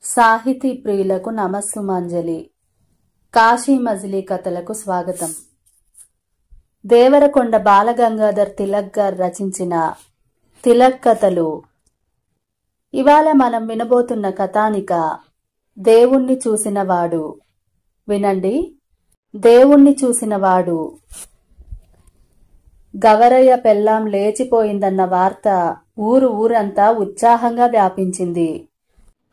సాహితీ ప్రియులకు నమస్సుమాంజలి. కాశీ మజిలీ కథలకు స్వాగతం. దేవరకొండ బాలగంగాధర్ తిలక్ గారు రచించిన తిలక్ కథలు. ఇవాళ మనం వినబోతున్న కథానిక దేవుణ్ణి చూసినవాడు. వినండి. దేవుణ్ణి చూసినవాడు. గవరయ్య పెళ్ళాం లేచిపోయిందన్న వార్త ఊరంతా ఉత్సాహంగా వ్యాపించింది.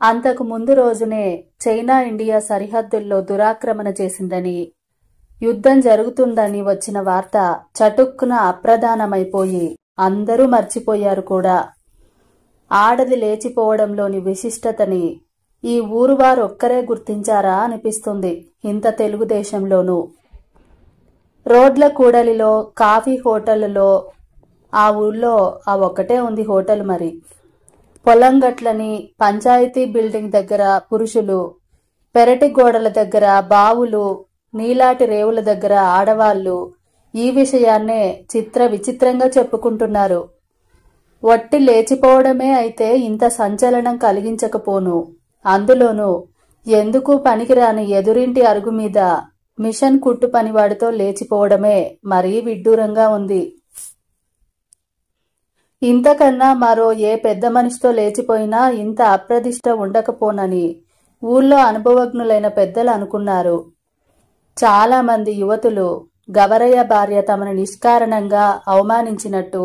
అంతకు ముందు రోజునే చైనా ఇండియా సరిహద్దుల్లో దురాక్రమణ చేసిందని, యుద్ధం జరుగుతుందని వచ్చిన వార్త చటుక్కున అప్రధానమైపోయి అందరూ మర్చిపోయారు కూడా. ఆడది లేచిపోవడంలోని విశిష్టతని ఈ ఊరు వారొక్కరే గుర్తించారా అనిపిస్తుంది. ఇంత తెలుగుదేశంలోనూ రోడ్ల కూడలిలో, కాఫీ హోటళ్లలో ఆ ఊళ్ళో ఆ ఒక్కటే ఉంది హోటల్. మరి పొలం గట్లని, పంచాయతీ బిల్డింగ్ దగ్గర పురుషులు, పెరటి గోడల దగ్గర బావులు, నీలాటి రేవుల దగ్గర ఆడవాళ్లు ఈ విషయాన్నే చిత్ర విచిత్రంగా చెప్పుకుంటున్నారు. వట్టి లేచిపోవడమే అయితే ఇంత సంచలనం కలిగించకపోను. అందులోనూ ఎందుకు పనికిరాని ఎదురింటి అరుగు మీద మిషన్ కుట్టు పనివాడితో లేచిపోవడమే మరీ విడ్డూరంగా ఉంది. ఇంతకన్నా మరో ఏ పెద్ద మనిషితో లేచిపోయినా ఇంత అప్రదిష్ట ఉండకపోనని ఊళ్ళో అనుభవజ్ఞులైన పెద్దలు అనుకున్నారు. చాలా మంది యువతులు గవరయ్య భార్య తమను నిష్కారణంగా అవమానించినట్టు,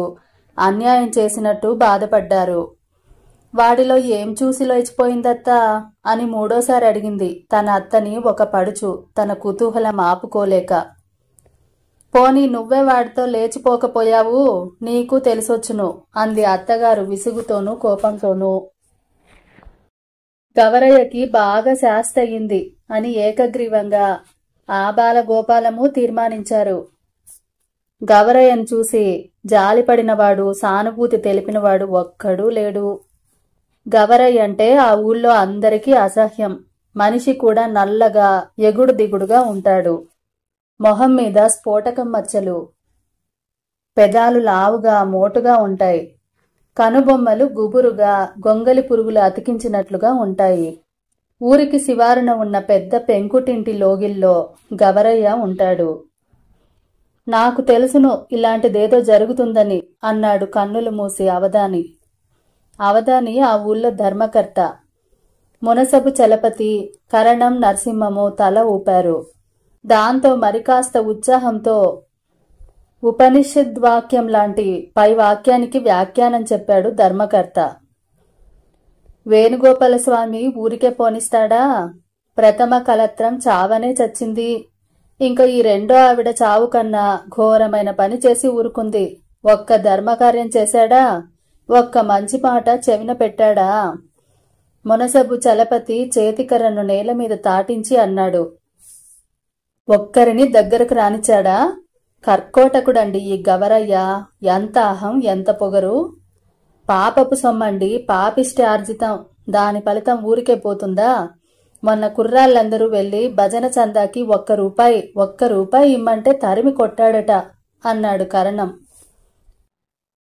అన్యాయం చేసినట్టు బాధపడ్డారు. వాడిలో ఏం చూసి లేచిపోయిందత్తా అని మూడోసారి అడిగింది తన అత్తని ఒక పడుచు, తన కుతూహలం ఆపుకోలేక. పోనీ నువ్వే వాడితో లేచిపోకపోయావు, నీకు తెలిసొచ్చును అంది అత్తగారు విసుగుతోనూ కోపంతోనూ. గవరయ్యకి బాగా శాస్తయింది అని ఏకగ్రీవంగా ఆ బాలగోపాలము తీర్మానించారు. గవరయ్యను చూసి జాలిపడినవాడు, సానుభూతి తెలిపినవాడు ఒక్కడూ లేడు. గవరయ్య అంటే ఆ ఊళ్ళో అందరికీ అసహ్యం. మనిషి కూడా నల్లగా ఎగుడు దిగుడుగా ఉంటాడు. మొహం మీద స్ఫోటకం మచ్చలు, పెదాలు లావుగా మోటుగా ఉంటాయి. కనుబొమ్మలు గుబురుగా గొంగలి పురుగులు అతికించినట్లుగా ఉంటాయి. ఊరికి శివారున ఉన్న పెద్ద పెంకుటింటి లోగిల్లో గవరయ్య ఉంటాడు. నాకు తెలుసును ఇలాంటిదేదో జరుగుతుందని అన్నాడు కన్నులు మూసి అవధాని. అవధాని ఆ ఊళ్ళో ధర్మకర్త. మునసబు చలపతి, కరణం నరసింహము తల ఊపారు. దాంతో మరికాస్త ఉత్సాహంతో ఉపనిషద్వాక్యం లాంటి పై వాక్యానికి వ్యాఖ్యానం చెప్పాడు ధర్మకర్త. వేణుగోపాలస్వామి ఊరికే పోనిస్తాడా? ప్రథమ కలత్రం చావనే చచ్చింది. ఇంక ఈ రెండో ఆవిడ చావు కన్నా ఘోరమైన పని చేసి ఊరుకుంది. ఒక్క ధర్మకార్యం చేశాడా? ఒక్క మంచి మాట చెవిన పెట్టాడా? మునసబు చలపతి చేతికర్రను నేల మీద తాటించి అన్నాడు. ఒక్కరిని దగ్గరకు రానిచ్చాడా? కర్కోటకుడండి ఈ గవరయ్య. ఎంత అహం, ఎంత పొగరు! పాపపు సొమ్మండి, పాపిష్టి ఆర్జితం. దాని ఫలితం ఊరికే పోతుందా? మొన్న కుర్రాళ్ళందరూ వెళ్లి భజన చందాకి ఒక్క రూపాయి ఇమ్మంటే తరిమి కొట్టాడట అన్నాడు కరణం.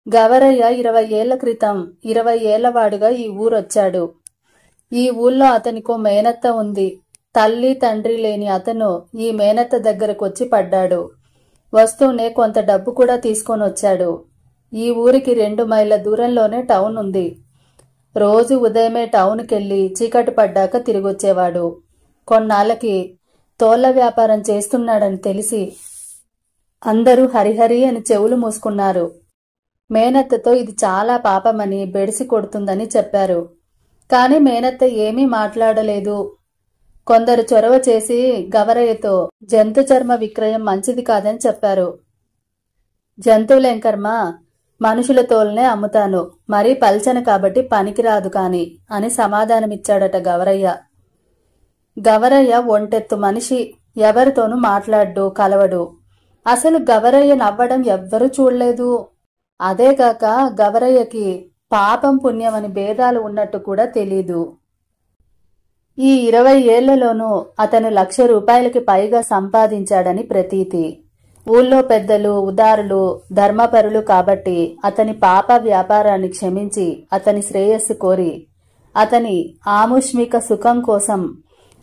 గవరయ్య 20 ఏళ్ల క్రితం 20 ఏళ్లవాడుగా ఈ ఊరొచ్చాడు. ఈ ఊళ్ళో అతనికో మేనత్త ఉంది. తల్లి తండ్రి లేని అతను ఈ మేనత్త దగ్గరకొచ్చి పడ్డాడు. వస్తూనే కొంత డబ్బు కూడా తీసుకొనొచ్చాడు. ఈ ఊరికి 2 మైళ్ళ దూరంలోనే టౌన్ ఉంది. రోజు ఉదయమే టౌన్కెళ్ళి చీకటి పడ్డాక తిరిగొచ్చేవాడు. కొన్నాళ్ళకి తోళ్ల వ్యాపారం చేస్తున్నాడని తెలిసి అందరూ హరిహరి అని చెవులు మూసుకున్నారు. మేనత్తతో ఇది చాలా పాపమని, బెడిసి కొడుతుందని చెప్పారు. కాని మేనత్త ఏమీ మాట్లాడలేదు. కొందరు చొరవ చేసి గవరయ్యతో జంతు చర్మ విక్రయం మంచిది కాదని చెప్పారు. జంతువులెంకర్మ, మనుషుల తోల్నే అమ్ముతాను, మరీ పల్చన కాబట్టి పనికిరాదు కాని అని సమాధానమిచ్చాడట గవరయ్య. గవరయ్య ఒంటెత్తు మనిషి. ఎవరితోనూ మాట్లాడ్డు, కలవడు. అసలు గవరయ్య నవ్వడం ఎవ్వరూ చూడలేదు. అదేగాక గవరయ్యకి పాపం పుణ్యం అని భేదాలు ఉన్నట్టు కూడా తెలీదు. ఈ 20 ఏళ్లలోనూ అతను 1,00,000 రూపాయలకి పైగా సంపాదించాడని ప్రతీతి. ఊళ్ళో పెద్దలు, ఉదారులు, ధర్మపరులు కాబట్టి అతని పాప వ్యాపారాన్ని క్షమించి అతని శ్రేయస్సు కోరి అతని ఆముష్మిక సుఖం కోసం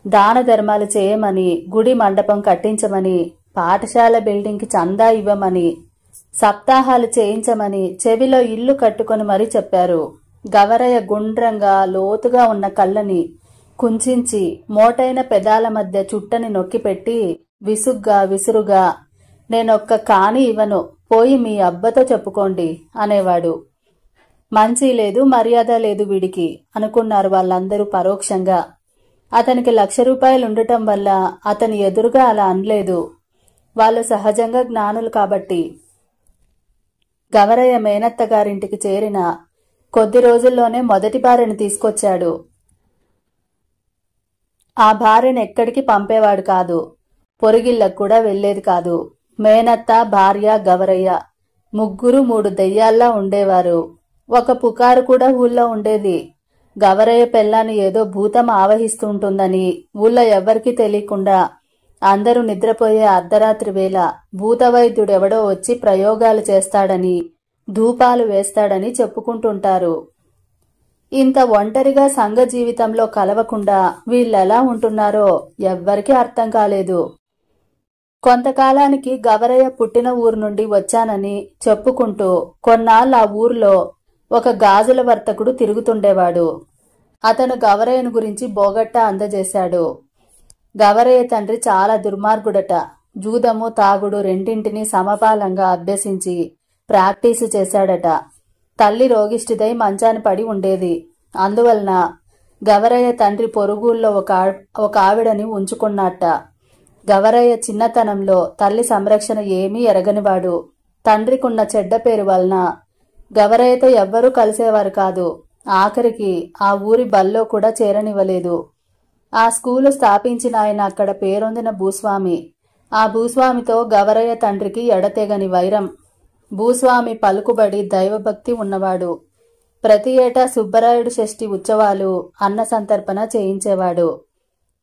దాన ధర్మాలు చేయమని, గుడి మండపం కట్టించమని, పాఠశాల బిల్డింగ్కి చందా ఇవ్వమని, సప్తాహాలు చేయించమని చెవిలో ఇల్లు కట్టుకొని మరీ చెప్పారు. గవరయ్య గుండ్రంగా లోతుగా ఉన్న కళ్ళని కుంచించి మోటైన పెదాల మధ్య చుట్టని నొక్కిపెట్టి విసురుగా నేనొక్క కాని ఇవ్వను, పోయి మీ అబ్బతో చెప్పుకోండి అనేవాడు. మంచి లేదు, మర్యాద లేదు వీడికి అనుకున్నారు వాళ్ళందరూ పరోక్షంగా. అతనికి 1,00,000 రూపాయలు ఉండటం వల్ల అతని ఎదురుగా అలా అనలేదు. వాళ్ళు సహజంగా జ్ఞానులు కాబట్టి. గవరయ్య మేనత్త గారింటికి చేరిన కొద్ది రోజుల్లోనే మొదటి భార్యను తీసుకొచ్చాడు. ఆ భార్యను ఎక్కడికి పంపేవాడు కాదు, పొరిగిళ్ళకు కూడా వెళ్లేది కాదు. మేనత్త, భార్య, గవరయ్య ముగ్గురు 3 దెయ్యాల్లా ఉండేవారు. ఒక పుకారు కూడా ఊళ్ళో ఉండేది. గవరయ్య పెళ్ళాన్ని ఏదో భూతం ఆవహిస్తుంటుందని ఊళ్ళో ఎవ్వరికీ తెలియకుండా అందరూ నిద్రపోయే అర్ధరాత్రి వేళ భూతవైద్యుడెవడో వచ్చి ప్రయోగాలు చేస్తాడని, ధూపాలు వేస్తాడని చెప్పుకుంటుంటారు. ఇంత ఒంటరిగా సంఘ జీవితంలో కలవకుండా వీళ్ళెలా ఉంటున్నారో ఎవ్వరికీ అర్థం కాలేదు. కొంతకాలానికి గవరయ్య పుట్టిన ఊరు నుండి వచ్చానని చెప్పుకుంటూ కొన్నాళ్ళు ఆ ఊర్లో ఒక గాజుల వర్తకుడు తిరుగుతుండేవాడు. అతను గవరయ్యను గురించి బోగట్టా అందజేశాడు. గవరయ్య తండ్రి చాలా దుర్మార్గుడట. జూదము, తాగుడు రెండింటినీ సమపాలంగా అభ్యసించి ప్రాక్టీసు చేశాడట. తల్లి రోగిష్టిదై మంచాన పడి ఉండేది. అందువలన గవరయ్య తండ్రి పొరుగుల్లో ఒక ఆవిడని ఉంచుకున్నట్ట. గవరయ్య చిన్నతనంలో తల్లి సంరక్షణ ఏమీ ఎరగనివాడు. తండ్రికున్న చెడ్డ పేరు వలన గవరయ్యతో ఎవ్వరూ కలిసేవారు కాదు. ఆఖరికి ఆ ఊరి బల్లో కూడా చేరనివ్వలేదు. ఆ స్కూలు స్థాపించిన ఆయన అక్కడ పేరొందిన భూస్వామి. ఆ భూస్వామితో గవరయ్య తండ్రికి ఎడతెగని వైరం. భూస్వామి పలుకుబడి, దైవభక్తి ఉన్నవాడు. ప్రతి ఏటా సుబ్బరాయుడు షష్ఠి ఉత్సవాలు, అన్న సంతర్పణ చేయించేవాడు.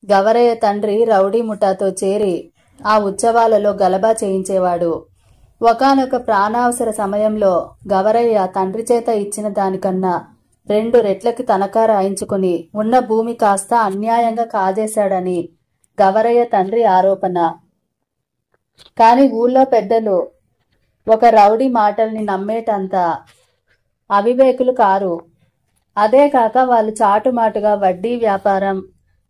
గవరయ్య తండ్రి రౌడీ ముఠాతో చేరి ఆ ఉత్సవాలలో గలబా చేయించేవాడు. ఒకానొక ప్రాణావసర సమయంలో గవరయ్య తండ్రి చేత ఇచ్చిన దానికన్నా 2 రెట్లకి తనఖా రాయించుకుని ఉన్న భూమి కాస్త అన్యాయంగా కాజేశాడని గవరయ్య తండ్రి ఆరోపణ. కాని ఊళ్ళో పెద్దలు ఒక రౌడీ మాటల్ని నమ్మేటంత అవివేకులు కారు. అదే కాక వాళ్ళు చాటుమాటుగా వడ్డీ వ్యాపారం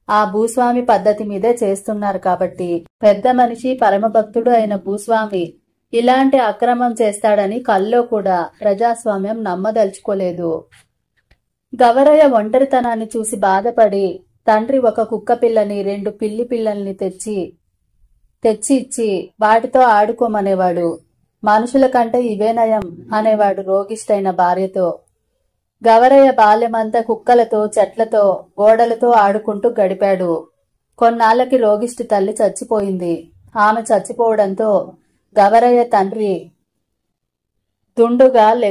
ఆ భూస్వామి పద్ధతి మీదే చేస్తున్నారు కాబట్టి పెద్ద మనిషి, పరమభక్తుడు అయిన భూస్వామి ఇలాంటి అక్రమం చేస్తాడని కల్లో కూడా ప్రజాస్వామ్యం నమ్మదలుచుకోలేదు. గవరయ్య ఒంటరితనాన్ని చూసి బాధపడి తండ్రి ఒక కుక్క పిల్లని, 2 పిల్లి పిల్లల్ని తెచ్చి ఇచ్చి వాటితో ఆడుకోమనేవాడు. మనుషుల కంటే ఇవే నయం అనేవాడు రోగిష్టైన భార్యతో. గవరయ్య బాల్యమంతా కుక్కలతో, చెట్లతో, గోడలతో ఆడుకుంటూ గడిపాడు. కొన్నాళ్లకి రోగిష్టి తల్లి చచ్చిపోయింది. ఆమె చచ్చిపోవడంతో గవరయ్య తండ్రి దుండగాలు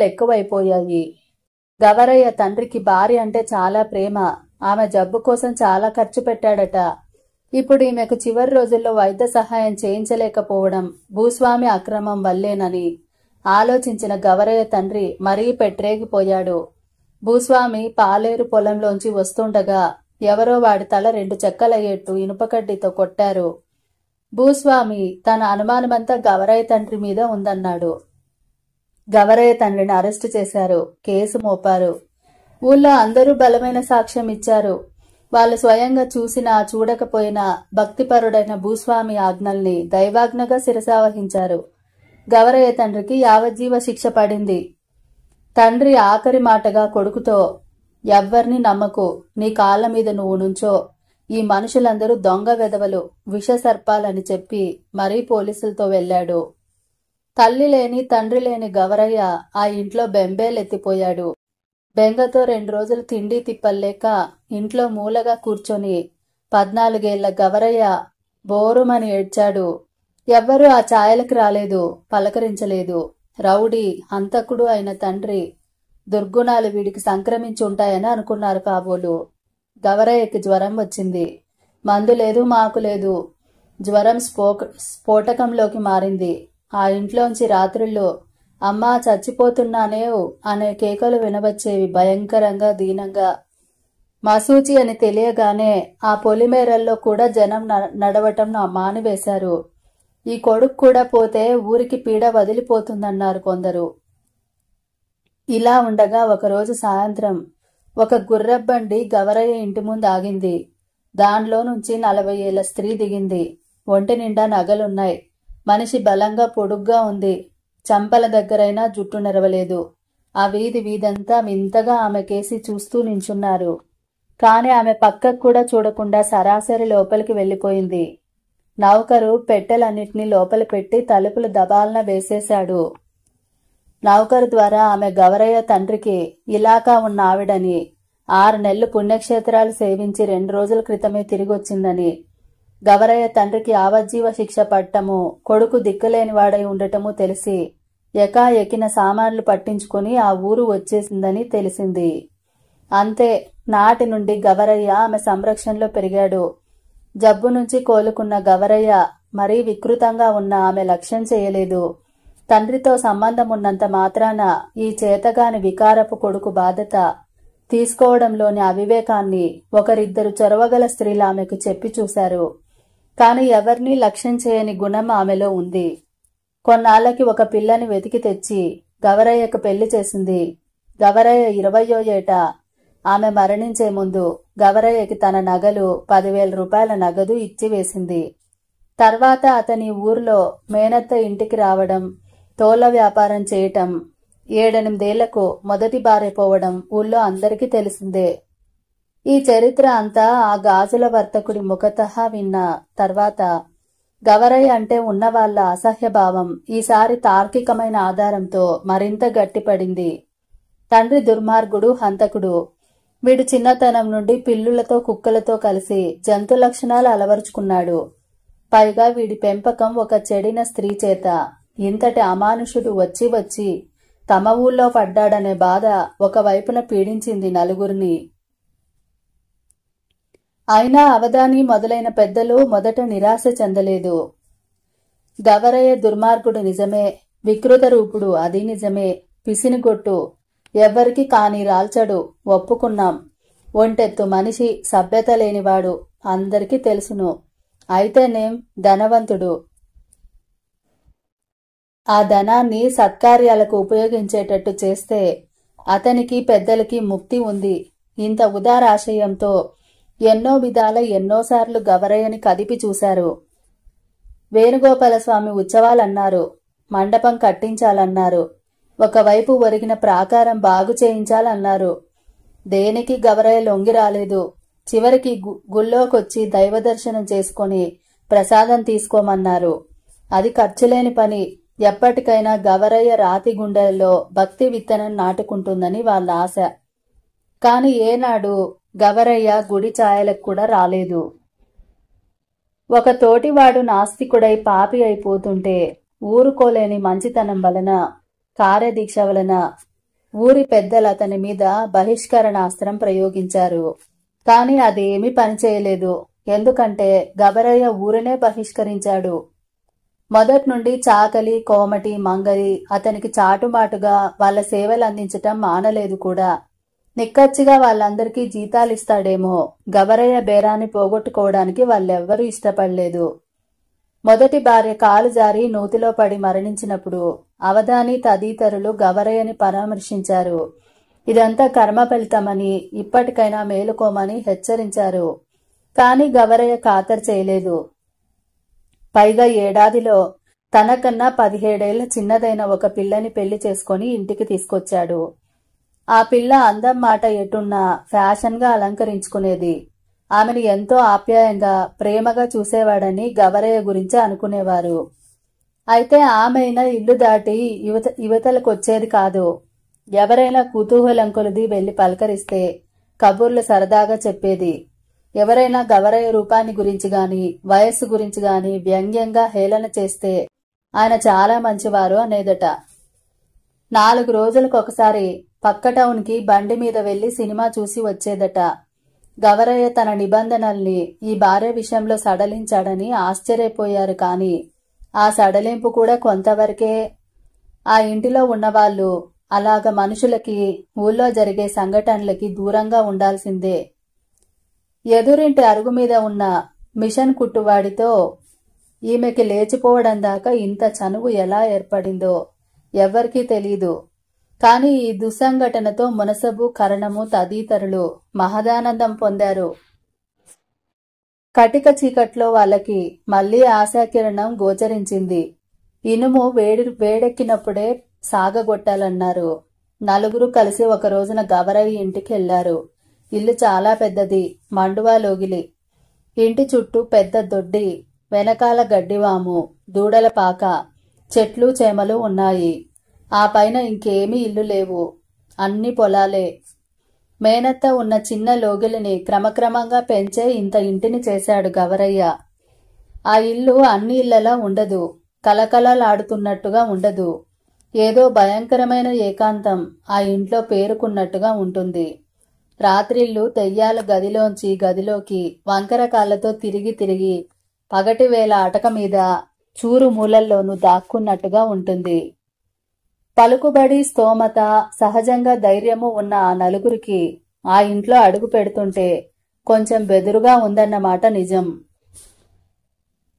ఎక్కువైపోయాయి. గవరయ్య తండ్రికి భార్య అంటే చాలా ప్రేమ. ఆమె జబ్బు కోసం చాలా ఖర్చు పెట్టాడట. ఇప్పుడు ఈమెకు చివరి రోజుల్లో వైద్య సహాయం చేయించలేకపోవడం భూస్వామి అక్రమం వల్లేనని ఆలోచించిన గవరయ్య తండ్రి మరీ పెట్టరేగిపోయాడు. భూస్వామి పాలేరు పొలంలోంచి వస్తుండగా ఎవరో వాడి తల 2 చెక్కలయ్యేట్టు ఇనుపకడ్డీతో కొట్టారు. భూస్వామి తన అనుమానమంతా గవరయ్య తండ్రి మీద ఉందన్నాడు. గవరయ్య తండ్రిని అరెస్టు చేశారు. కేసు మోపారు. ఊళ్ళో అందరూ బలమైన సాక్ష్యం ఇచ్చారు. వాళ్ళు స్వయంగా చూసినా చూడకపోయినా భక్తిపరుడైన భూస్వామి ఆజ్ఞల్ని దైవాజ్ఞగా శిరసావహించారు. గవరయ్య తండ్రికి యావజ్జీవ శిక్ష పడింది. తండ్రి ఆఖరి మాటగా కొడుకుతో, ఎవ్వర్ని నమ్మకు, నీ కాళ్ళ మీద నువ్వు నుంచో, ఈ మనుషులందరూ దొంగ వెధవలు, విష సర్పాలని చెప్పి మరీ పోలీసులతో వెళ్లాడు. తల్లి లేని తండ్రి లేని గవరయ్య ఆ ఇంట్లో బెంబేలెత్తిపోయాడు. బెంగతో 2 రోజులు తిండి తిప్పలేక ఇంట్లో మూలగా కూర్చొని 14 ఏళ్ల గవరయ్య బోరుమని ఏడ్చాడు. ఎవ్వరూ ఆ ఛాయలకి రాలేదు, పలకరించలేదు. రౌడీ, హంతకుడు అయిన తండ్రి దుర్గుణాలు వీడికి సంక్రమించి ఉంటాయని అనుకున్నారు కాబోలు. గవరయ్యకి జ్వరం వచ్చింది. మందు లేదు, మాకు లేదు. జ్వరం స్ఫోటకంలోకి మారింది. ఆ ఇంట్లోంచి రాత్రుల్లో అమ్మా చచ్చిపోతున్నానేవ్ అనే కేకలు వినవచ్చేవి భయంకరంగా దీనంగా. మసూచి అని తెలియగానే ఆ పొలిమేరల్లో కూడా జనం నడవటం మానివేశారు. ఈ కొడుకు కూడా పోతే ఊరికి పీడ వదిలిపోతుందన్నారు కొందరు. ఇలా ఉండగా ఒకరోజు సాయంత్రం ఒక గుర్రబండి గవరయ్య ఇంటి ముందు ఆగింది. దానిలో నుంచి 40 ఏళ్ల స్త్రీ దిగింది. ఒంటి నిండా నగలున్నాయి. మనిషి బలంగా పొడుగ్గా ఉంది. చంపల దగ్గరైనా జుట్టు నెరవలేదు. ఆ వీధంతా వింతగా ఆమె కేసి చూస్తూ నించున్నారు. కాని ఆమె పక్కకు కూడా చూడకుండా సరాసరి లోపలికి వెళ్ళిపోయింది. నౌకరు పెట్టెలన్నిటినీ లోపల పెట్టి తలుపులు దబాలన వేసేశాడు. నౌకరు ద్వారా ఆమె గవరయ్య తండ్రికి ఇలాకా ఉన్న ఆవిడని, 6 నెలలు పుణ్యక్షేత్రాలు సేవించి 2 రోజుల క్రితమే తిరిగొచ్చిందని, గవరయ్య తండ్రికి యావజ్జీవ శిక్ష పట్టము, కొడుకు దిక్కులేనివాడై ఉండటము తెలిసి ఎకిన సామాన్లు పట్టించుకుని ఆ ఊరు వచ్చేసిందని తెలిసింది. అంతే. నాటి నుండి గవరయ్య ఆమె సంరక్షణలో పెరిగాడు. జబ్బు నుంచి కోలుకున్న గవరయ్య మరీ వికృతంగా ఉన్న ఆమె లక్ష్యం చేయలేదు. తండ్రితో సంబంధం ఉన్నంత మాత్రాన ఈ చేతగాని వికారపు కొడుకు బాధ్యత తీసుకోవడంలోని అవివేకాన్ని ఒకరిద్దరు చొరవగల స్త్రీలు ఆమెకు చెప్పి చూశారు. కాని ఎవరినీ లక్ష్యం చేయని గుణం ఆమెలో ఉంది. కొన్నాళ్లకి ఒక పిల్లని వెతికి తెచ్చి గవరయ్యకు పెళ్లి చేసింది. గవరయ్య 20వ ఏట ఆమె మరణించే ముందు గవరయ్యకి తన నగలు 10,000 రూపాయల నగదు ఇచ్చి వేసింది. తర్వాత అతని ఊర్లో మేనత్త ఇంటికి రావడం, తోళ్ల వ్యాపారం చేయటం, 7-8 ఏళ్లకు మొదటి భార్య పోవడం ఊళ్ళో అందరికీ తెలిసిందే. ఈ చరిత్ర అంతా ఆ గాజుల వర్తకుడి ముఖతః విన్న తర్వాత గవరయ్య అంటే ఉన్నవాళ్ల అసహ్యభావం ఈసారి తార్కికమైన ఆధారంతో మరింత గట్టిపడింది. తండ్రి దుర్మార్గుడు, హంతకుడు. వీడు చిన్నతనం నుండి పిల్లులతో కుక్కలతో కలిసి జంతు లక్షణాలు అలవరుచుకున్నాడు. పైగా వీడి పెంపకం ఒక చెడిన స్త్రీ చేత. ఇంతటి అమానుషుడు వచ్చి తమ ఊళ్ళో పడ్డాడనే బాధ ఒకవైపున పీడించింది నలుగురిని. అయినా అవధాని మొదలైన పెద్దలు మొదట నిరాశ చెందలేదు. గవరయ్య దుర్మార్గుడు నిజమే, వికృత రూపుడు అది నిజమే, పిసినిగొట్టు, ఎవ్వరికి కాని రాల్చడు, ఒప్పుకున్నాం. ఒంటెత్తు మనిషి, సభ్యత లేనివాడు, అందరికీ తెలుసును. అయితేనేం ధనవంతుడు. ఆ ధనాన్ని సత్కార్యాలకు ఉపయోగించేటట్టు చేస్తే అతనికి పెద్దలకి ముక్తి ఉంది. ఇంత ఉదారాశయంతో ఎన్నో విధాల ఎన్నోసార్లు గవరయ్యని కదిపి చూశారు. వేణుగోపాలస్వామి ఉత్సవాలన్నారు, మండపం కట్టించాలన్నారు, ఒకవైపు ఒరిగిన ప్రాకారం బాగు చేయించాలన్నారు. దేనికి గవరయ్య లొంగి రాలేదు. చివరికి గుళ్ళోకొచ్చి దైవదర్శనం చేసుకుని ప్రసాదం తీసుకోమన్నారు. అది ఖర్చులేని పని. ఎప్పటికైనా గవరయ్య రాతి గుండెల్లో భక్తి విత్తనం నాటుకుంటుందని వాళ్ళ ఆశ. కాని ఏనాడు గవరయ్య గుడి ఛాయలకు కూడా రాలేదు. ఒక తోటివాడు నాస్తికుడై పాపి అయిపోతుంటే ఊరుకోలేని మంచితనం వలన, కార్యదీక్ష వలన ఊరి పెద్దలు అతని మీద బహిష్కరణాస్త్రం ప్రయోగించారు. కాని అదేమీ పనిచేయలేదు. ఎందుకంటే గవరయ్య ఊరినే బహిష్కరించాడు. మొదట్నుండి చాకలి, కోమటి, మంగలి అతనికి చాటుమాటుగా వాళ్ల సేవలు అందించటం మానలేదు కూడా. నిక్కచ్చిగా వాళ్ళందరికీ జీతాలిస్తాడేమో, గవరయ్య బేరాన్ని పోగొట్టుకోవడానికి వాళ్ళెవ్వరూ ఇష్టపడలేదు. మొదటి భార్య కాలు జారి నూతిలో పడి మరణించినప్పుడు అవధాని తదితరులు గవరయ్యని పరామర్శించారు. ఇదంతా కర్మ ఫలితమని, ఇప్పటికైనా మేలుకోమని హెచ్చరించారు. కాని గవరయ్య ఖాతరు చేయలేదు. పైగా ఏడాదిలో తనకన్నా 17 ఏళ్ల చిన్నదైన ఒక పిల్లని పెళ్లి చేసుకుని ఇంటికి తీసుకొచ్చాడు. ఆ పిల్ల అందం మాట ఎటున్నా ఫ్యాషన్గా అలంకరించుకునేది. ఆమెను ఎంతో ఆప్యాయంగా, ప్రేమగా చూసేవాడని గవరయ్య గురించి అనుకునేవారు. అయితే ఆమెైనా ఇల్లు దాటి యువతలకొచ్చేది కాదు. ఎవరైనా కుతూహలం కొలిది వెళ్లి పలకరిస్తే కబుర్లు సరదాగా చెప్పేది. ఎవరైనా గవరయ్య రూపాన్ని గురించి గాని, వయస్సు గురించి గాని వ్యంగ్యంగా హేళన చేస్తే ఆయన చాలా మంచివారు అనేదట. 4 రోజులకొకసారి పక్క టౌన్కి బండి మీద వెళ్లి సినిమా చూసి వచ్చేదట. గవరయ్య తన నిబంధనల్ని ఈ భార్య విషయంలో సడలించాడని ఆశ్చర్యపోయారు. కాని ఆ సడలింపు కూడా కొంతవరకే. ఆ ఇంటిలో ఉన్నవాళ్ళు అలాగ మనుషులకి, ఊళ్ళో జరిగే సంఘటనలకి దూరంగా ఉండాల్సిందే. ఎదురింటి అరుగు మీద ఉన్న మిషన్ కుట్టువాడితో ఈమెకి లేచిపోవడం దాకా ఇంత చనువు ఎలా ఏర్పడిందో ఎవ్వరికీ తెలీదు. కాని ఈ దుస్సంఘటనతో మునసబు, కరణము తదితరులు మహదానందం పొందారు. కటిక చీకట్లో వాళ్ళకి మళ్లీ ఆశాకిరణం గోచరించింది. ఇనుము వేడెక్కినప్పుడే సాగగొట్టాలన్నారు. నలుగురు కలిసి ఒక రోజున గవరయ్య ఇంటికి వెళ్లారు. ఇల్లు చాలా పెద్దది, మండువా లోగిలి. ఇంటి చుట్టూ పెద్ద దొడ్డి, వెనకాల గడ్డివాము, దూడల పాక, చెట్లు చేమలు ఉన్నాయి. ఆ పైన ఇంకేమీ ఇల్లు లేవు, అన్ని పొలాలే. మేనత్త ఉన్న చిన్న లోగిలిని క్రమక్రమంగా పెంచే ఇంత ఇంటిని చేశాడు గవరయ్య. ఆ ఇల్లు అన్ని ఇళ్లలా ఉండదు, కలకలలాడుతున్నట్టుగా ఉండదు. ఏదో భయంకరమైన ఏకాంతం ఆ ఇంట్లో పేరుకున్నట్టుగా ఉంటుంది. రాత్రిళ్ళు దెయ్యాల గదిలోంచి గదిలోకి వంకర కాళ్లతో తిరిగి తిరిగి పగటివేళ అటక మీద చూరు మూలల్లోనూ దాక్కున్నట్టుగా ఉంటుంది. పలుకుబడి, స్తోమత, సహజంగా ధైర్యము ఉన్న ఆ నలుగురికి ఆ ఇంట్లో అడుగు పెడుతుంటే కొంచెం బెదురుగా ఉందన్నమాట నిజం.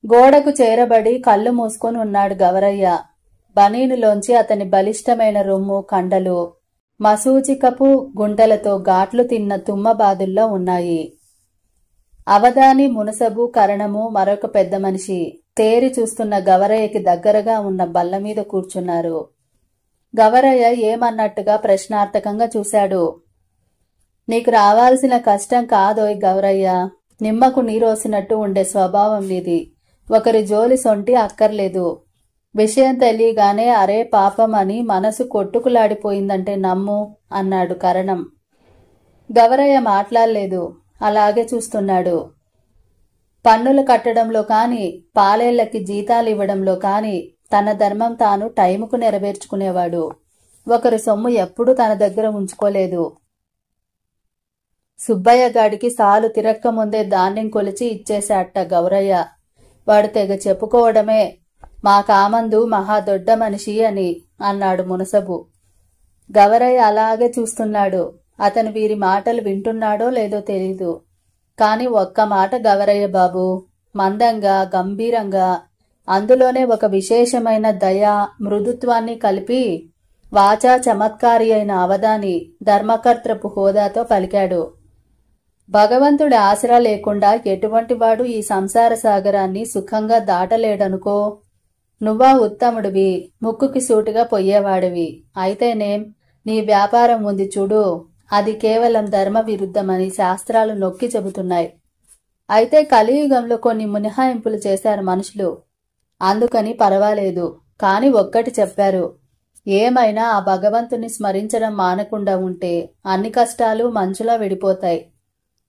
గోడకు చేరబడి కళ్ళు మూసుకొని ఉన్నాడు గవరయ్య. బనీనులోంచి అతని బలిష్టమైన రొమ్ము, కండలు మసూచికపు గుంటలతో ఘాట్లు తిన్న తుమ్మబాదుల్లో ఉన్నాయి. అవధాని, మునసబు, కరణము, మరొక పెద్ద మనిషి తేరి చూస్తున్న గవరయ్యకి దగ్గరగా ఉన్న బల్ల మీద కూర్చున్నారు. గవరయ్య ఏమన్నట్టుగా ప్రశ్నార్థకంగా చూశాడు. నీకు రావాల్సిన కష్టం కాదోయ్ గవరయ్య. నిమ్మకు నీరోసినట్టు ఉండే స్వభావం నీది. ఒకరి జోలి సొంటి అక్కర్లేదు. విషయం తెలియగానే అరే పాపం అని మనసు కొట్టుకులాడిపోయిందంటే నమ్ము అన్నాడు కరణం. గవరయ్య మాట్లాడలేదు, అలాగే చూస్తున్నాడు. పన్నులు కట్టడంలో కాని, పాలేళ్లకి జీతాలు ఇవ్వడంలో కాని తన ధర్మం తాను టైముకు నెరవేర్చుకునేవాడు. ఒకరి సొమ్ము ఎప్పుడూ తన దగ్గర ఉంచుకోలేదు. సుబ్బయ్య గాడికి సాలు తిరక్క ముందే ధాన్యం కొలిచి ఇచ్చేశాట గౌరయ్య. వాడు తెగ చెప్పుకోవడమే, మా కామందు మహా దొడ్డ మనిషి అని అన్నాడు మునసబు. గవరయ్య అలాగే చూస్తున్నాడు. అతను వీరి మాటలు వింటున్నాడో లేదో తెలీదు. కాని ఒక్క మాట గవరయ్య బాబు, మందంగా, గంభీరంగా, అందులోనే ఒక విశేషమైన దయ, మృదుత్వాన్ని కలిపి వాచా చమత్కారి అయిన అవధాని ధర్మకర్తృపు హోదాతో పలికాడు. భగవంతుడి ఆసరా లేకుండా ఎటువంటి వాడు ఈ సంసార సాగరాన్ని సుఖంగా దాటలేడనుకో. నువ్వా ఉత్తముడివి, ముక్కుకి సూటిగా పొయ్యేవాడివి. అయితేనేం, నీ వ్యాపారం ఉంది చూడు, అది కేవలం ధర్మ విరుద్ధమని శాస్త్రాలు నొక్కి చెబుతున్నాయి. అయితే కలియుగంలో కొన్ని మినహాయింపులు చేశారు మనుషులు, అందుకని పర్వాలేదు. కాని ఒక్కటి చెప్పారు, ఏమైనా ఆ భగవంతుని స్మరించడం మానకుండా ఉంటే అన్ని కష్టాలు మంచులా విడిపోతాయి.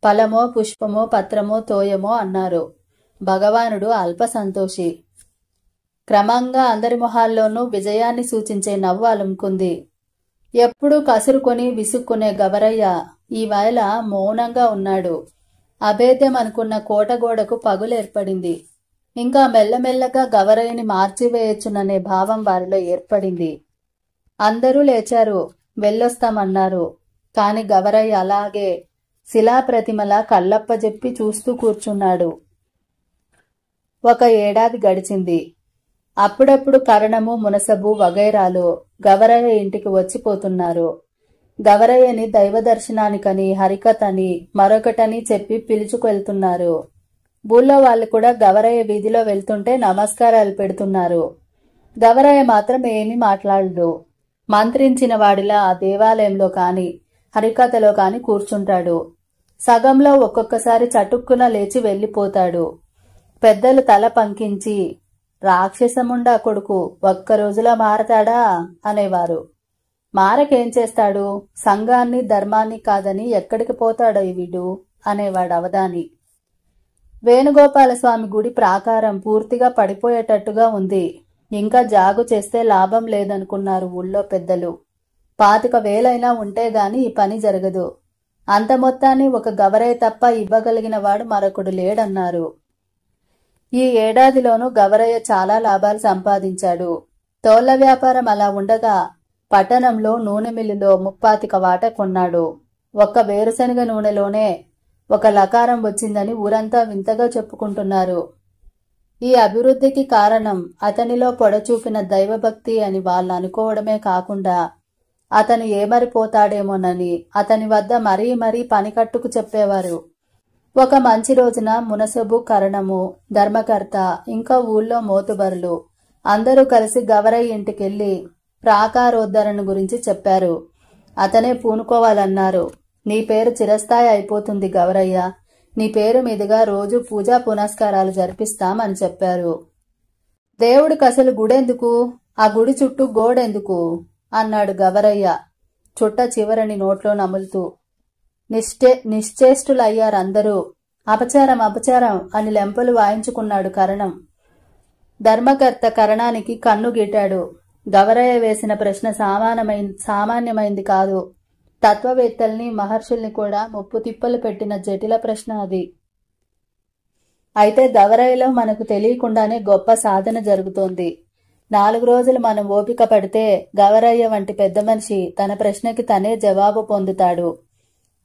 ఫలమో, పుష్పమో, పత్రమో, తోయమో అన్నారు. భగవానుడు అల్ప సంతోషి. క్రమంగా అందరి మొహాల్లోనూ విజయాన్ని సూచించే నవ్వు అలుముకుంది. ఎప్పుడూ కసురుకొని విసుక్కునే గవరయ్య ఈవేళ మౌనంగా ఉన్నాడు. అభేద్యం అనుకున్న కోటగోడకు పగులేర్పడింది. ఇంకా మెల్లమెల్లగా గవరయ్యని మార్చివేయచ్చుననే భావం వారిలో ఏర్పడింది. అందరూ లేచారు, వెళ్ళొస్తామన్నారు. కాని గవరయ్య అలాగే శిలాప్రతిమలా కళ్ళప్పజెప్పి చూస్తూ కూర్చున్నాడు. 1 ఏడాది గడిచింది. అప్పుడప్పుడు కరణము, మునసబు వగైరాలు గవరయ్య ఇంటికి వచ్చిపోతున్నారు. గవరయ్యని దైవ దర్శనానికని, హరికథని, మరొకటని చెప్పి పిలుచుకెళ్తున్నారు. ఊళ్ళో వాళ్ళు కూడా గవరయ్య వీధిలో వెళ్తుంటే నమస్కారాలు పెడుతున్నారు. గవరయ్య మాత్రం ఏమీ మాట్లాడదు. మంత్రించిన వాడిలా ఆ దేవాలయంలో కాని, హరికథలో కాని కూర్చుంటాడు. సగంలో ఒక్కొక్కసారి చటుక్కున లేచి వెళ్ళిపోతాడు. పెద్దలు తల పంకించి, రాక్షసముండా కొడుకు ఒక్కరోజులా మారతాడా అనేవారు. మారకేం చేస్తాడు, సంఘాన్ని ధర్మాన్ని కాదని ఎక్కడికి పోతాడో వీడు అనేవాడు అవధాని. వేణుగోపాలస్వామి గుడి ప్రాకారం పూర్తిగా పడిపోయేటట్టుగా ఉంది. ఇంకా జాగు చేస్తే లాభం లేదనుకున్నారు ఊళ్ళో పెద్దలు. 25,000 ఉంటే గాని ఈ పని జరగదు. అంత మొత్తాన్ని ఒక గవరయ్య తప్ప ఇవ్వగలిగిన వాడు మరొకడు లేడన్నారు. ఈ ఏడాదిలోనూ గవరయ్య చాలా లాభాలు సంపాదించాడు. తోళ్ల వ్యాపారం అలా ఉండగా పట్టణంలో నూనె మిల్లులో 35 వాటా కొన్నాడు. ఒక్క వేరుశనగ నూనెలోనే 1 లకారం వచ్చిందని ఊరంతా వింతగా చెప్పుకుంటున్నారు. ఈ అభివృద్ధికి కారణం అతనిలో పొడచూపిన దైవభక్తి అని వాళ్ళు అనుకోవడమే కాకుండా అతను ఏమరిపోతాడేమోనని అతని వద్ద మరీ మరీ పనికట్టుకు చెప్పేవారు. ఒక మంచి రోజున మునసబు, కరణము, ధర్మకర్త ఇంకా ఊళ్ళో మోతుబరులు అందరూ కలిసి గవరయ్య ఇంటికెళ్లి ప్రాకారోద్ధరణ గురించి చెప్పారు. అతనే పూనుకోవాలన్నారు. నీ పేరు చిరస్థాయి అయిపోతుంది గవరయ్య, నీ పేరు మీదుగా రోజు పూజా పునస్కారాలు జరిపిస్తాం అని చెప్పారు. దేవుడికి అసలు గుడెందుకు, ఆ గుడి చుట్టూ గోడెందుకు అన్నాడు గవరయ్య చుట్ట చివరని నోట్లో నములుతూ. నిశ్చేష్టులయ్యారందరూ. అపచారం అపచారం అని లెంపలు వాయించుకున్నాడు కరణం. ధర్మకర్త కరణానికి కన్ను గీటాడు. గవరయ్య వేసిన ప్రశ్న సామాన్యమైంది కాదు. తత్వవేత్తల్ని, మహర్షుల్ని కూడా ముప్పు తిప్పలు పెట్టిన జటిల ప్రశ్న అది. అయితే గవరయ్యలో మనకు తెలియకుండానే గొప్ప సాధన జరుగుతోంది. 4 రోజులు మనం ఓపిక పడితే గవరయ్య వంటి పెద్ద మనిషి తన ప్రశ్నకి తనే జవాబు పొందుతాడు.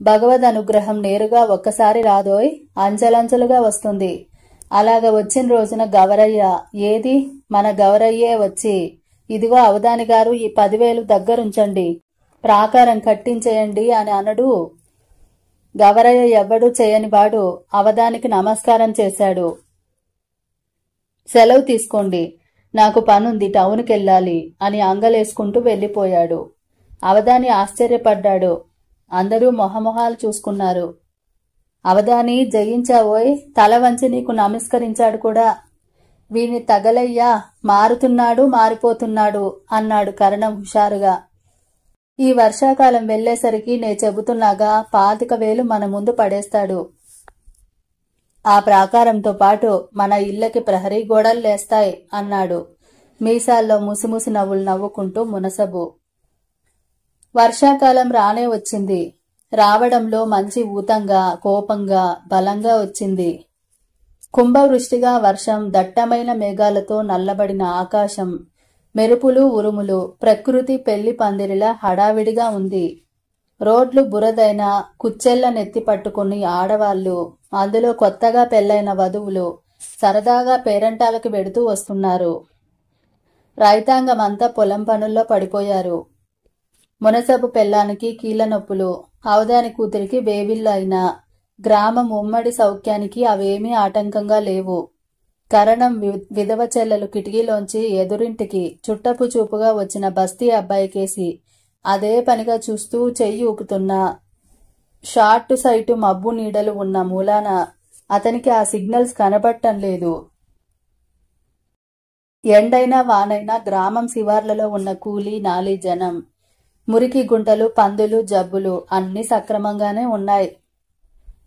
భగవద్ అనుగ్రహం నేరుగా ఒక్కసారి రాదోయ్, అంచెలంచెలుగా వస్తుంది. అలాగ వచ్చిన రోజున గవరయ్య, ఏది మన గవరయ్యే వచ్చి, ఇదిగో అవధాని గారు, ఈ 10,000 దగ్గరుంచండి, ప్రాకారం కట్టించేయండి అని అనడు. గవరయ్య ఎవ్వడూ చేయనివాడు అవధానికి నమస్కారం చేశాడు. సెలవు తీసుకోండి, నాకు పనుంది, టౌన్కెళ్ళాలి అని అంగలేసుకుంటూ వెళ్ళిపోయాడు. అవధాని ఆశ్చర్యపడ్డాడు. అందరూ మొహమొహాలు చూసుకున్నారు. అవధాని, జయించావోయ్, తల వంచి నీకు నమస్కరించాడు కూడా. వీని తగలయ్యా, మారుతున్నాడు, మారిపోతున్నాడు అన్నాడు కరణం హుషారుగా. ఈ వర్షాకాలం వెళ్లేసరికి నే చెబుతున్నాగా 25,000 మన ముందు పడేస్తాడు. ఆ ప్రాకారంతో పాటు మన ఇళ్లకి ప్రహరీ గోడలు లేస్తాయి అన్నాడు మీసాల్లో ముసిముసి నవ్వులు నవ్వుకుంటూ మునసబు. వర్షాకాలం రానే వచ్చింది. రావడంలో మంచి ఊతంగా, కోపంగా, బలంగా వచ్చింది. కుంభవృష్టిగా వర్షం, దట్టమైన మేఘాలతో నల్లబడిన ఆకాశం, మెరుపులు, ఉరుములు, ప్రకృతి పెళ్లి పందిరిలా హడావిడిగా ఉంది. రోడ్లు బురదైన కుచ్చెళ్ల నెత్తి పట్టుకుని ఆడవాళ్లు, అందులో కొత్తగా పెళ్లైన వధువులు సరదాగా పేరంటాలకు వెడుతూ వస్తున్నారు. రైతాంగమంతా పొలం పనుల్లో పడిపోయారు. మునసబు పెళ్లానికి కీళ్ల నొప్పులు, అవధాని కూతురికి వేవిళ్ళు అయినా గ్రామం ఉమ్మడి సౌఖ్యానికి అవేమీ ఆటంకంగా లేవు. కరణం విధవ చెల్లెలు కిటికీలోంచి ఎదురింటికి చుట్టపు చూపుగా వచ్చిన బస్తీ అబ్బాయికేసి అదే పనిగా చూస్తూ చెయ్యి ఊపుతున్నా షార్ట్ సైటు మబ్బు నీడలు ఉన్న మూలాన అతనికి ఆ సిగ్నల్స్ కనబడటం లేదు. ఎండైనా వానైనా గ్రామం శివార్లలో ఉన్న కూలీ నాలీ జనం, మురికి గుంటలు, పందులు, జబ్బులు అన్నీ సక్రమంగానే ఉన్నాయి.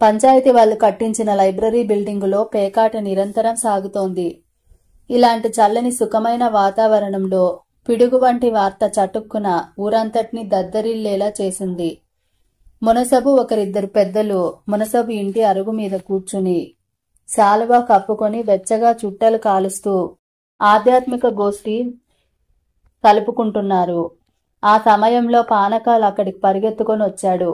పంచాయతీ వాళ్ళు కట్టించిన లైబ్రరీ బిల్డింగులో పేకాట నిరంతరం సాగుతోంది. ఇలాంటి చల్లని సుఖమైన వాతావరణంలో పిడుగు వంటి వార్త చటుక్కున ఊరంతటినీ దద్దరిల్లేలా చేసింది. మునసబు ఒకరిద్దరు పెద్దలు మునసబు ఇంటి అరుగు మీద కూర్చుని శాలువా కప్పుకొని వెచ్చగా చుట్టలు కాలుస్తూ ఆధ్యాత్మిక గోష్ఠి కలుపుకుంటున్నారు. ఆ సమయంలో పానకాలు అక్కడికి పరిగెత్తుకొని వచ్చాడు.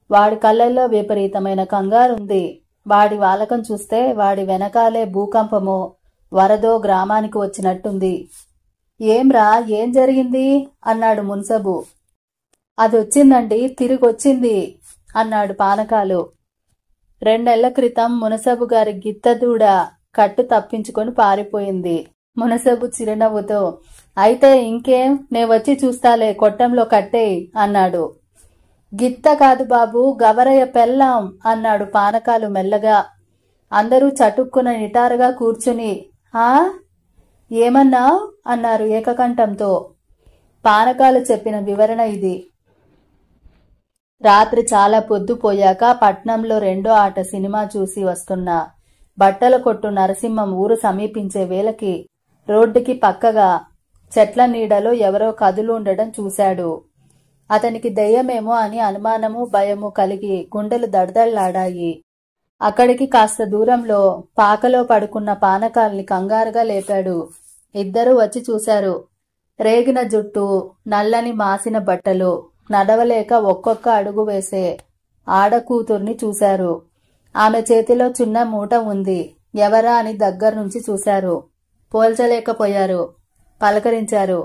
వాడి కళ్ళల్లో విపరీతమైన కంగారుంది. వాడి వాలకం చూస్తే వాడి వెనకాలే భూకంపమో వరదో గ్రామానికి వచ్చినట్టుంది. ఏంరా, ఏం జరిగింది అన్నాడు మున్సబు. అదొచ్చిందండి, తిరిగొచ్చింది అన్నాడు పానకాలు. 2 నెలల క్రితం మునసబు గారి గిత్తదూడ కట్టు తప్పించుకొని పారిపోయింది. మునసబు చిరునవ్వుతో, అయితే ఇంకేం, నే వచ్చి చూస్తాలే, కొట్టంలో కట్టేయ్ అన్నాడు. గిత్త కాదు బాబు, గవరయ్య పెళ్ళాం అన్నాడు పానకాలు మెల్లగా. అందరూ చటుక్కున నిటారుగా కూర్చుని ఆ ఏమన్నావ్ అన్నారు ఏకకంఠంతో. పానకాలు చెప్పిన వివరణ ఇది. రాత్రి చాలా పొద్దుపోయాక పట్నంలో 2వ ఆట సినిమా చూసి వస్తున్న బట్టల కొట్టు నరసింహం ఊరు సమీపించే వేళకి రోడ్డుకి పక్కగా చెట్ల నీడలో ఎవరో కదులుండడం చూశాడు. అతనికి దెయ్యమేమో అని అనుమానము, భయము కలిగి గుండెలు దడదళ్లాడాయి. అక్కడికి కాస్త దూరంలో పాకలో పడుకున్న పానకాల్ని కంగారుగా లేపాడు. ఇద్దరూ వచ్చి చూశారు. రేగిన జుట్టు, నల్లని మాసిన బట్టలు, నడవలేక ఒక్కొక్క అడుగు వేసే ఆడకూతుర్ని చూశారు. ఆమె చేతిలో చిన్న మూట ఉంది. ఎవరా అని దగ్గర్నుంచి చూశారు. పోల్చలేకపోయారు. పలకరించారు.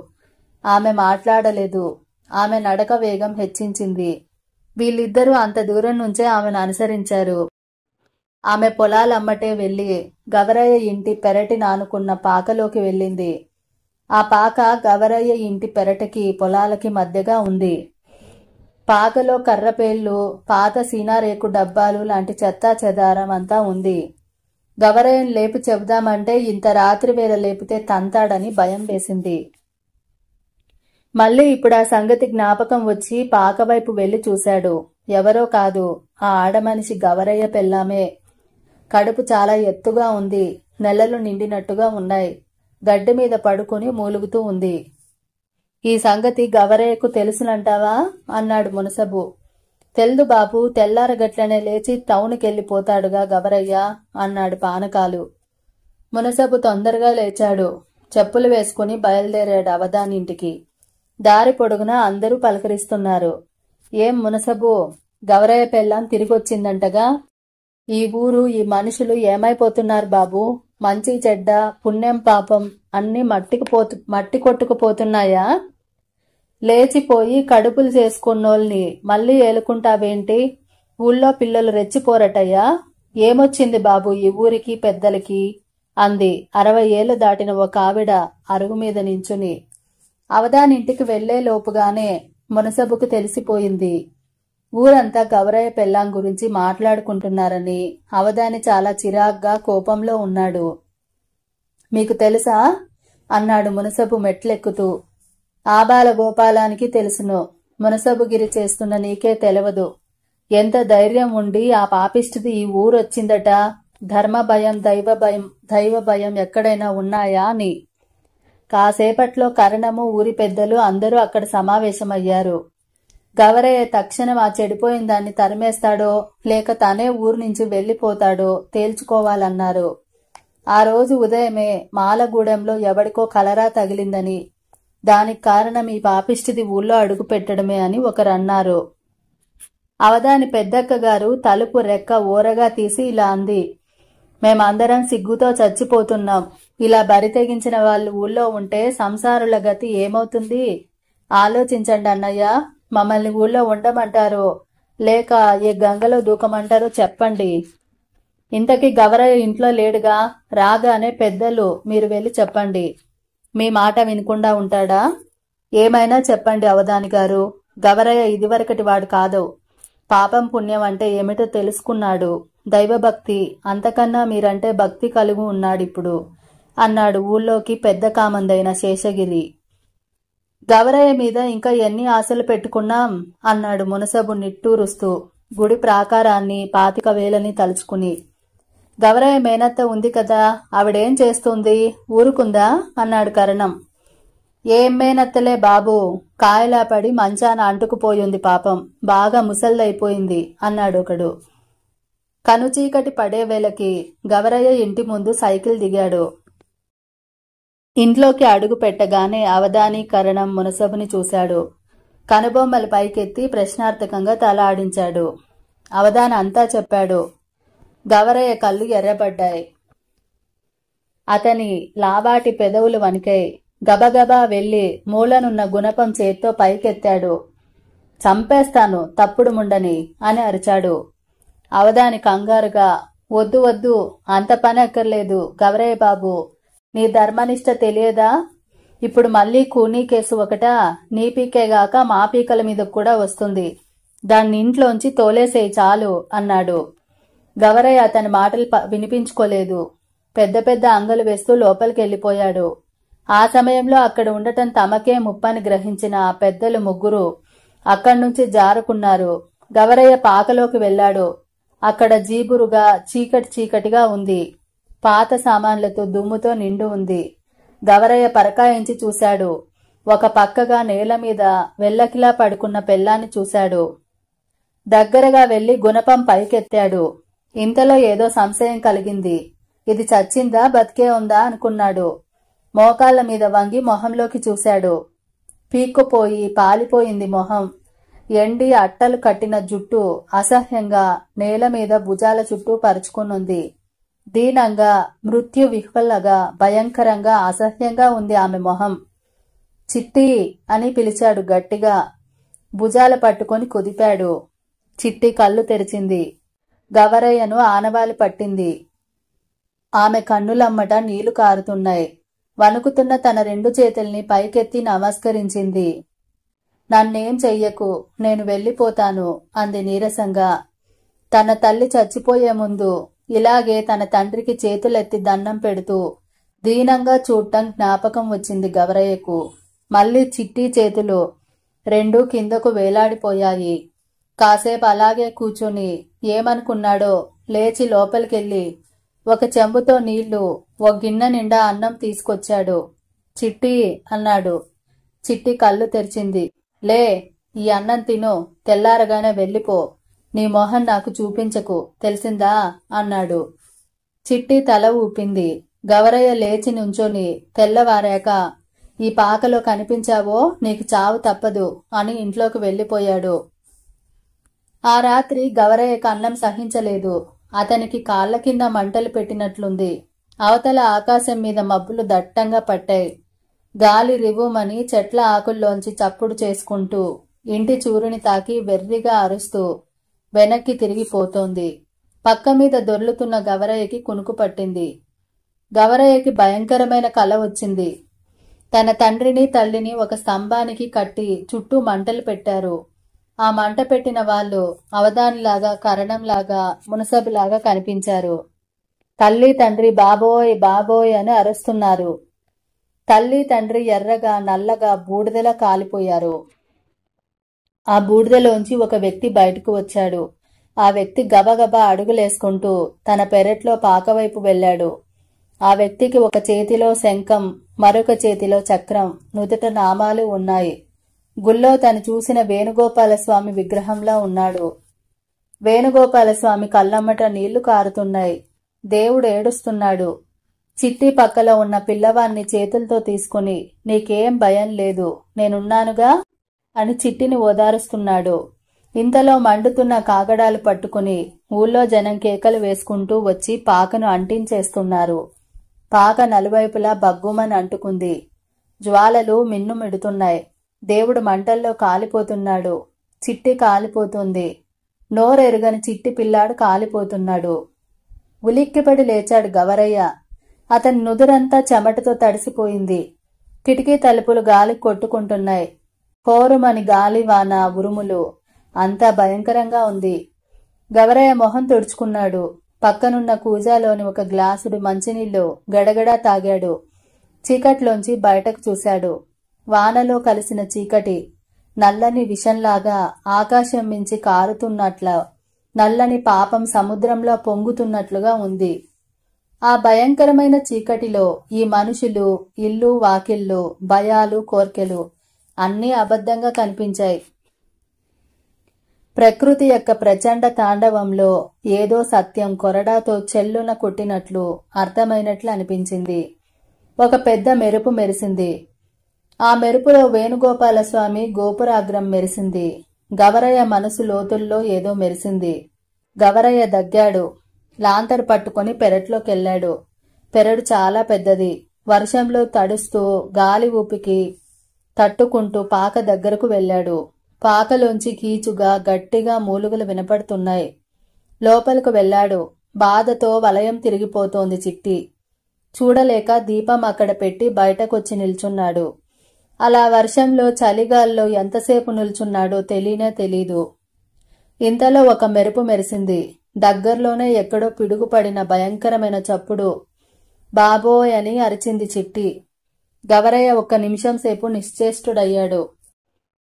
ఆమె మాట్లాడలేదు. ఆమె నడక వేగం హెచ్చించింది. వీళ్ళిద్దరూ అంత దూరం నుంచే ఆమెను అనుసరించారు. ఆమె పొలాలమ్మటే వెళ్లి గవరయ్య ఇంటి పెరటి నానుకున్న పాకలోకి వెళ్ళింది. ఆ పాక గవరయ్య ఇంటి పెరటికి పొలాలకి మధ్యగా ఉంది. పాకలో కర్రపేళ్లు, పాత సీనారేకు డబ్బాలు లాంటి చెత్తా చెదారం అంతా ఉంది. గవరయ్యను లేపి చెబుదామంటే ఇంత రాత్రి వేళ లేపితే తంతాడని భయం వేసింది. మళ్ళీ ఇప్పుడు ఆ సంగతి జ్ఞాపకం వచ్చి పాకవైపు వెళ్లి చూశాడు. ఎవరో కాదు, ఆ ఆడమనిషి గవరయ్య పెళ్ళామే. కడుపు చాలా ఎత్తుగా ఉంది. నెలలు నిండినట్టుగా ఉన్నాయి. గడ్డి మీద పడుకుని మూలుగుతూ ఉంది. ఈ సంగతి గవరయ్యకు తెలుసునంటావా అన్నాడు మునసబు. తెల్దు బాబు, తెల్లారగట్లనే లేచి టౌనుకెళ్ళిపోతాడుగా గవరయ్య అన్నాడు పానకాలు. మునసబు తొందరగా లేచాడు. చెప్పులు వేసుకుని బయలుదేరాడు అవధానింటికి. దారి పొడుగునా అందరూ పలకరిస్తున్నారు. ఏం మునసబు, గవరయ్య పెళ్ళాం తిరిగొచ్చిందంటగా? ఈ ఊరు, ఈ మనుషులు ఏమైపోతున్నారు బాబు? మంచి చెడ్డ, పుణ్యం పాపం అన్నీ మట్టి కొట్టుకుపోతున్నాయా? లేచిపోయి కడుపులు చేసుకున్నోల్ని మళ్ళీ ఏలుకుంటావేంటి? ఊళ్ళో పిల్లలు రెచ్చిపోరటయ్యా? ఏమొచ్చింది బాబు ఈ ఊరికి పెద్దలకి అంది 60 ఏళ్లు దాటిన ఒక ఆవిడ అరుగు మీద నించుని. అవధానింటికి వెళ్లే లోపుగానే మునసబుకు తెలిసిపోయింది. ఊరంతా గవరయ్య పెళ్ళాం గురించి మాట్లాడుకుంటున్నారని. అవధాని చాలా చిరాగ్గా కోపంలో ఉన్నాడు. మీకు తెలుసా అన్నాడు మునసబు మెట్లెక్కుతూ. ఆబాల గోపాలానికి తెలుసును. మునసబుగిరి చేస్తున్న నీకే తెలవదు. ఎంత ధైర్యం ఉండి ఆ పాపిష్టిది ఈ ఊరొచ్చిందట. ధర్మ భయం, దైవ భయం ఎక్కడైనా ఉన్నాయా అని. కాసేపట్లో కరణము, ఊరి పెద్దలు అందరూ అక్కడ సమావేశమయ్యారు. గవరయ్య తక్షణం ఆ చెడిపోయిన దాన్ని తరిమేస్తాడో లేక తనే ఊరు నుంచి వెళ్లిపోతాడో తేల్చుకోవాలన్నారు. ఆ రోజు ఉదయమే మాలగూడెంలో ఎవడికో కలరా తగిలిందని, దానికి కారణం ఈ పాపిష్టిది ఊళ్ళో అడుగు పెట్టడమే అని ఒకరన్నారు. అవధాని పెద్దక్క గారు తలుపు రెక్క ఓరగా తీసి ఇలా అంది. మేమందరం సిగ్గుతో చచ్చిపోతున్నాం. ఇలా బరి తెగించిన వాళ్ళు ఊళ్ళో ఉంటే సంసారుల గతి ఏమవుతుంది? ఆలోచించండి అన్నయ్య. మమ్మల్ని ఊళ్ళో ఉండమంటారో లేక ఏ గంగలో దూకమంటారో చెప్పండి. ఇంతకీ గవరయ్య ఇంట్లో లేడుగా? రాగానే పెద్దలు మీరు వెళ్ళి చెప్పండి. మీ మాట వినకుండా ఉంటాడా? ఏమైనా చెప్పండి అవధాని గారు. గవరయ్య ఇదివరకటి వాడు కాదు. పాపం పుణ్యం అంటే ఏమిటో తెలుసుకున్నాడు. దైవభక్తి, అంతకన్నా మీరంటే భక్తి కలుగు ఉన్నాడిప్పుడు అన్నాడు ఊళ్ళోకి పెద్ద కామందైన శేషగిరి. గవరయ్య మీద ఇంకా ఎన్ని ఆశలు పెట్టుకున్నాం అన్నాడు మునసబు నిట్టూరుస్తూ గుడి ప్రాకారాన్ని 25,000 తలుచుకుని. గవరయ్య మేనత్త ఉంది కదా, ఆవిడేం చేస్తుంది? ఊరుకుందా అన్నాడు కరణం. ఏం మేనత్తలే బాబు, కాయలా పడి మంచాన అంటుకుపోయింది పాపం. బాగా ముసల్దైపోయింది అన్నాడు ఒకడు. కనుచీకటి పడే వేళకి గవరయ్య ఇంటి ముందు సైకిల్ దిగాడు. ఇంట్లోకి అడుగు పెట్టగానే అవధాని, కరణం మునసబుని చూశాడు. కనుబొమ్మలు పైకెత్తి ప్రశ్నార్థకంగా తల ఆడించాడు. అవధాని అంతా చెప్పాడు. గవరయ్య కళ్ళు ఎర్రబడ్డాయి. అతని లాబాటి పెదవులు వణికాయి. గబగబా వెళ్లి మూలనున్న గుణపం చేత్తో పైకెత్తాడు. చంపేస్తాను తప్పుడు ముండని అని అరిచాడు. అవధాని కంగారుగా, వద్దు వద్దు, అంత పని అక్కర్లేదు గవరయ్య బాబు. నీ ధర్మనిష్ట తెలియదా? ఇప్పుడు మళ్ళీ కూనీ కేసు ఒకటా? నీ పీకేగాక మా పీకల మీద కూడా వస్తుంది. దాన్ని ఇంట్లోంచి తోలేసేయి చాలు అన్నాడు. గవరయ్య అతని మాటలు వినిపించుకోలేదు. పెద్ద పెద్ద అంగలు వేస్తూ లోపలికెళ్లిపోయాడు. ఆ సమయంలో అక్కడ ఉండటం తమకే ముప్పని గ్రహించిన ఆ పెద్దలు ముగ్గురు అక్కడ్నుంచి జారుకున్నారు. గవరయ్య పాకలోకి వెళ్లాడు. అక్కడ జీబురుగా చీకటిగా ఉంది. పాత సామాన్లతో దుమ్ముతో నిండు ఉంది. గవరయ్య పరకాయించి చూశాడు. ఒక పక్కగా నేల మీద వెల్లకిలా పడుకున్న పెళ్ళాన్ని చూశాడు. దగ్గరగా వెళ్లి గుణపం పైకెత్తాడు. ఇంతలో ఏదో సంశయం కలిగింది. ఇది చచ్చిందా బతికే ఉందా అనుకున్నాడు. మోకాళ్ల మీద వంగి మొహంలోకి చూశాడు. పీక్కుపోయి పాలిపోయింది మొహం. ఎండి అట్టలు కట్టిన జుట్టు అసహ్యంగా నేల మీద భుజాల చుట్టూ పరుచుకునుంది. దీనంగా, మృత్యు విహ్వలగా, భయంకరంగా, అసహ్యంగా ఉంది ఆమె మొహం. చిట్టి అని పిలిచాడు గట్టిగా. భుజాల పట్టుకొని కుదిపాడు. చిట్టి కళ్ళు తెరిచింది. గవరయ్యను ఆనవాలి పట్టింది. ఆమె కన్నులమ్మట నీళ్లు కారుతున్నాయి. వణుకుతున్న తన 2 చేతుల్ని పైకెత్తి నమస్కరించింది. నన్నేం చెయ్యకు, నేను వెళ్ళిపోతాను అంది నీరసంగా. తన తల్లి చచ్చిపోయే ముందు ఇలాగే తన తండ్రికి చేతులెత్తి దండం పెడుతూ దీనంగా చూడటం జ్ఞాపకం వచ్చింది గవరయ్యకు. మళ్ళీ చిట్టి చేతులు 2 కిందకు వేలాడిపోయాయి. కాసేపు అలాగే కూర్చుని ఏమనుకున్నాడో లేచి లోపలికెళ్ళి ఒక చెంబుతో నీళ్లు, ఒక గిన్నె నిండా అన్నం తీసుకొచ్చాడు. చిట్టి అన్నాడు. చిట్టి కళ్ళు తెరిచింది. లే, ఈ అన్నం తిను, తెల్లారగానే వెళ్ళిపో. నీ మొహం నాకు చూపించకు, తెలిసిందా అన్నాడు. చిట్టి తల ఊపింది. గవరయ్య లేచి నుంచొని తెల్లవారాక ఈ పాకలో కనిపించావో నీకు చావు తప్పదు అని ఇంట్లోకి వెళ్ళిపోయాడు. ఆ రాత్రి గవరయ్యకు అన్నం సహించలేదు. అతనికి కాళ్ల కింద మంటలు పెట్టినట్లుంది. అవతల ఆకాశం మీద మబ్బులు దట్టంగా పట్టాయి. గాలి రివ్వుమని చెట్ల ఆకుల్లోంచి చప్పుడు చేసుకుంటూ ఇంటి చూరుని తాకి వెర్రిగా అరుస్తూ వెనక్కి తిరిగిపోతోంది. పక్క మీద దొర్లుతున్న గవరయ్యకి కునుకు పట్టింది. గవరయ్యకి భయంకరమైన కల వచ్చింది. తన తండ్రిని తల్లిని ఒక స్తంభానికి కట్టి చుట్టూ మంటలు పెట్టారు. ఆ మంట పెట్టిన వాళ్ళు అవధానిలాగా, కరణంలాగా, మునసబులాగా కనిపించారు. తల్లి తండ్రి బాబోయ్ బాబోయ్ అని అరుస్తున్నారు. తల్లి తండ్రి ఎర్రగా, నల్లగా, బూడిదలా కాలిపోయారు. ఆ బూడిదలోంచి ఒక వ్యక్తి బయటకు వచ్చాడు. ఆ వ్యక్తి గబగబా అడుగులేసుకుంటూ తన పెరట్లో పాకవైపు వెళ్ళాడు. ఆ వ్యక్తికి ఒక చేతిలో శంఖం, మరొక చేతిలో చక్రం, నుదుట నామాలు ఉన్నాయి. గుళ్ళో తను చూసిన వేణుగోపాలస్వామి విగ్రహంలా ఉన్నాడు. వేణుగోపాలస్వామి కళ్ళమ్మట నీళ్లు కారుతున్నాయి. దేవుడు ఏడుస్తున్నాడు. చిట్టి పక్కలో ఉన్న పిల్లవాణ్ణి చేతులతో తీసుకుని నీకేం భయం లేదు, నేనున్నానుగా అని చిట్టిని ఓదారుస్తున్నాడు. ఇంతలో మండుతున్న కాగడాలు పట్టుకుని ఊళ్ళో జనం కేకలు వేసుకుంటూ వచ్చి పాకను అంటించేస్తున్నారు. పాక నలువైపులా బగ్గుమని అంటుకుంది. జ్వాలలు మిన్నుమిడుతున్నాయి. దేవుడు మంటల్లో కాలిపోతున్నాడు. చిట్టి కాలిపోతుంది. నోరెరుగని చిట్టి పిల్లాడు కాలిపోతున్నాడు. ఉలిక్కిపడి లేచాడు గవరయ్య. అతని నుదురంతా చెమటతో తడిసిపోయింది. కిటికీ తలుపులు గాలి కొట్టుకుంటున్నాయి. హోరుమని గాలి, వాన, ఉరుములు. అంతా భయంకరంగా ఉంది. గవరయ్య మొహం తుడుచుకున్నాడు. పక్కనున్న కూజాలోని ఒక గ్లాసుడు మంచినీళ్లు గడగడా తాగాడు. చీకట్లోంచి బయటకు చూశాడు. వానలో కలిసిన చీకటి నల్లని విషంలాగా ఆకాశం మించి కారుతున్నట్ల, నల్లని పాపం సముద్రంలో పొంగుతున్నట్లుగా ఉంది. ఆ భయంకరమైన చీకటిలో ఈ మనుషులు, ఇల్లు, వాకిళ్ళు, భయాలు, కోర్కెలు అన్నీ అబద్ధంగా కనిపించాయి. ప్రకృతి యొక్క ప్రచండ తాండవంలో ఏదో సత్యం కొరడాతో చెల్లున కొట్టినట్లు అర్థమైనట్లు అనిపించింది. ఒక పెద్ద మెరుపు మెరిసింది. ఆ మెరుపులో వేణుగోపాలస్వామి గోపురాగ్రం మెరిసింది. గవరయ్య మనసు లోతుల్లో ఏదో మెరిసింది. గవరయ్య దగ్గాడు. లాంతరు పట్టుకుని పెరట్లోకెళ్లాడు. పెరడు చాలా పెద్దది. వర్షంలో తడుస్తూ గాలి ఊపికి తట్టుకుంటూ పాక దగ్గరకు వెళ్ళాడు. పాకలోంచి కీచుగా, గట్టిగా మూలుగులు వినపడుతున్నాయి. లోపలకు వెళ్ళాడు. బాధతో వలయం తిరిగిపోతోంది చిట్టి. చూడలేక దీపం అక్కడ పెట్టి బయటకొచ్చి నిల్చున్నాడు. అలా వర్షంలో, చలిగాల్లో ఎంతసేపు నిల్చున్నాడో తెలియనే తెలీదు. ఇంతలో ఒక మెరుపు మెరిసింది. దగ్గర్లోనే ఎక్కడో పిడుగుపడిన భయంకరమైన చప్పుడు. బాబోయ్ అని అరిచింది చిట్టి. గవరయ్య ఒక్క నిమిషం సేపు నిశ్చేష్టుడయ్యాడు.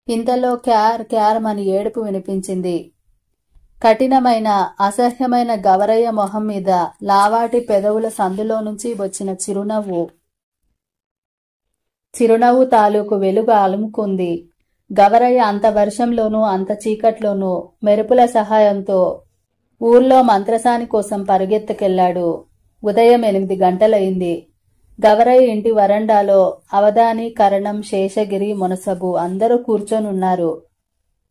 ఇంతలో క్యార్ క్యారమని ఏడుపు వినిపించింది. కఠినమైన, అసహ్యమైన గవరయ్య మొహం మీద లావాటి పెదవుల సందులో నుంచి వచ్చిన చిరునవ్వు తాలూకు వెలుగు అలుముకుంది. గవరయ్య అంత వర్షంలోనూ, అంత చీకట్లోనూ మెరుపుల సహాయంతో ఊర్లో మంత్రసాని కోసం పరుగెత్తుకెళ్లాడు. ఉదయం 8 గంటలయింది. గవరయ్య ఇంటి వరండాలో అవధాని, కరణం, శేషగిరి, మునసబు అందరూ కూర్చొనున్నారు.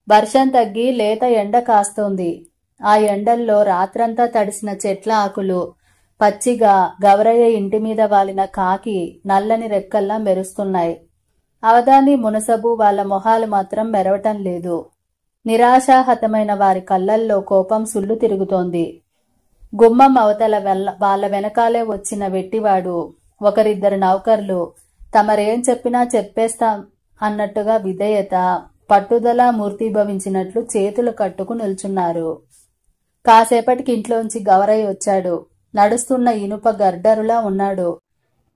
వర్షం తగ్గి లేత ఎండ కాస్తోంది. ఆ ఎండల్లో రాత్రంతా తడిసిన చెట్ల ఆకులు పచ్చిగా గవరయ్య ఇంటి మీద వాలిన కాకి నల్లని రెక్కల్లా మెరుస్తున్నాయి. అవధాని, మునసబు వాళ్ళ మొహాలు మాత్రం మెరవటం లేదు. నిరాశాహతమైన వారి కళ్ళల్లో కోపం సుళ్ళు తిరుగుతోంది. గుమ్మం అవతల వాళ్ళ వెనకాలే వచ్చిన వెట్టివాడు, ఒకరిద్దరు నౌకర్లు తమరేం చెప్పినా చెప్పేస్తాం అన్నట్టుగా విధేయత, పట్టుదల మూర్తిభవించినట్లు చేతులు కట్టుకు నిల్చున్నారు. కాసేపటికి ఇంట్లోంచి గవరయ్య వచ్చాడు. నడుస్తున్న ఇనుప గర్డరులా ఉన్నాడు.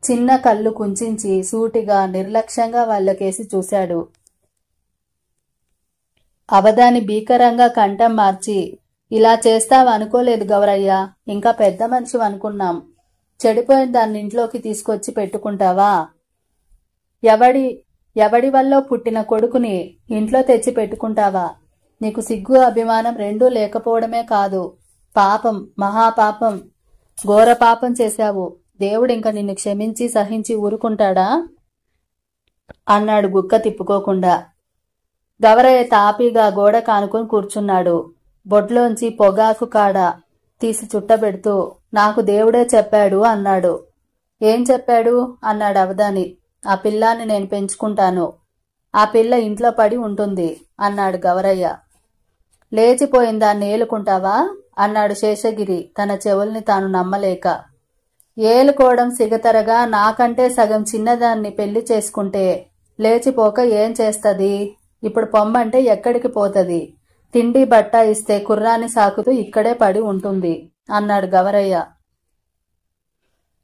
చిన్న కళ్ళు కుంచించి సూటిగా నిర్లక్ష్యంగా వాళ్ళకేసి చూశాడు. అవధాని భీకరంగా కంఠం మార్చి, ఇలా చేస్తావనుకోలేదు గౌరయ్య, ఇంకా పెద్ద మనిషి అనుకున్నాం. చెడిపోయిన దాన్ని ఇంట్లోకి తీసుకొచ్చి పెట్టుకుంటావా? ఎవడి వల్ల పుట్టిన కొడుకుని ఇంట్లో తెచ్చి పెట్టుకుంటావా? నీకు సిగ్గు అభిమానం రెండూ లేకపోవడమే కాదు, పాపం, మహాపాపం, ఘోర పాపం చేశావు. దేవుడు ఇంక నిన్ను క్షమించి సహించి ఊరుకుంటాడా? అన్నాడు గుక్క తిప్పుకోకుండా. గవరయ్య తాపీగా గోడ కానుకొని కూర్చున్నాడు. బొడ్లోంచి పొగాకు కాడ తీసి చుట్టబెడుతూ, నాకు దేవుడే చెప్పాడు అన్నాడు. ఏం చెప్పాడు? అన్నాడు అవధాని. ఆ పిల్లాన్ని నేను పెంచుకుంటాను, ఆ పిల్ల ఇంట్లో పడి ఉంటుంది అన్నాడు గవరయ్య. లేచిపోయిన దాన్ని ఏలుకుంటావా? అన్నాడు శేషగిరి తన చెవుల్ని తాను నమ్మలేక. ఏలుకోవడం సిగతరగా నాకంటే సగం చిన్నదాన్ని పెళ్లి చేసుకుంటే లేచిపోక ఏం చేస్తది? ఇప్పుడు పొమ్మంటే ఎక్కడికి పోతది? తిండి బట్ట ఇస్తే కుర్రాన్ని సాకుతూ ఇక్కడే పడి ఉంటుంది అన్నాడు గవరయ్య.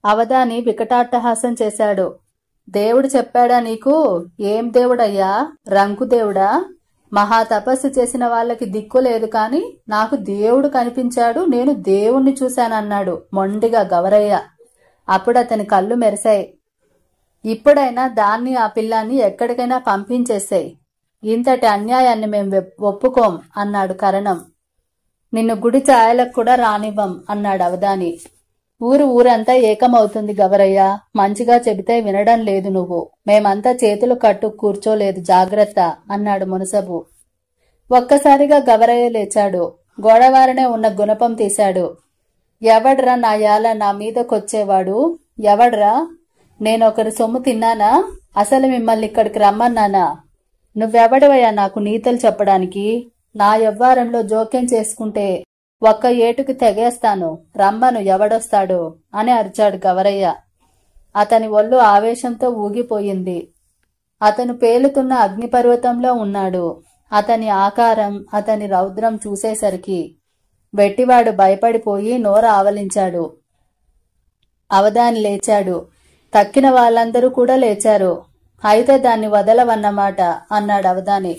అవధాని వికటాట్టహాసం చేశాడు. దేవుడు చెప్పాడా నీకు? ఏం దేవుడయ్యా? రంకు దేవుడా? మహా తపస్సు చేసిన వాళ్ళకి దిక్కు లేదు కాని నాకు దేవుడు కనిపించాడు, నేను దేవుణ్ణి చూశానన్నాడు మొండిగా గవరయ్య. అప్పుడు అతని కళ్ళు మెరిశాయి. ఇప్పుడైనా దాన్ని, ఆ పిల్లాన్ని ఎక్కడికైనా పంపించేసాయి. ఇంతటి అన్యాయాన్ని మేం ఒప్పుకోం అన్నాడు కరణం. నిన్ను గుడి ఛాయలకు కూడా రానివ్వం అన్నాడు అవధాని. ఊరంతా ఏకమవుతుంది గవరయ్య, మంచిగా చెబితే వినడం లేదు నువ్వు. మేమంతా చేతులు కట్టు కూర్చోలేదు, జాగ్రత్త అన్నాడు మునసబు. ఒక్కసారిగా గవరయ్య లేచాడు. గోడవారనే ఉన్న గుణపం తీశాడు. ఎవడ్రా నా యాల నా మీదకొచ్చేవాడు? ఎవడ్రా? నేనొకరి సొమ్ము తిన్నానా? అసలు మిమ్మల్ని ఇక్కడికి రమ్మన్నానా? నువ్వెవడివయ్యా నాకు నీతులు చెప్పడానికి? నా యవ్వారంలో జోక్యం చేసుకుంటే ఒక్క ఏటుకి తెగేస్తాను, రమ్మను, ఎవడొస్తాడు అని అరిచాడు గవరయ్య. అతని ఒళ్ళు ఆవేశంతో ఊగిపోయింది. అతను పేలుతున్న అగ్నిపర్వతంలో ఉన్నాడు. అతని ఆకారం, అతని రౌద్రం చూసేసరికి వెట్టివాడు భయపడిపోయి నోర ఆవలించాడు. అవధాని లేచాడు. తక్కిన వాళ్ళందరూ కూడా లేచారు. అయితే దాన్ని వదలవన్నమాట అన్నాడు అవధాని.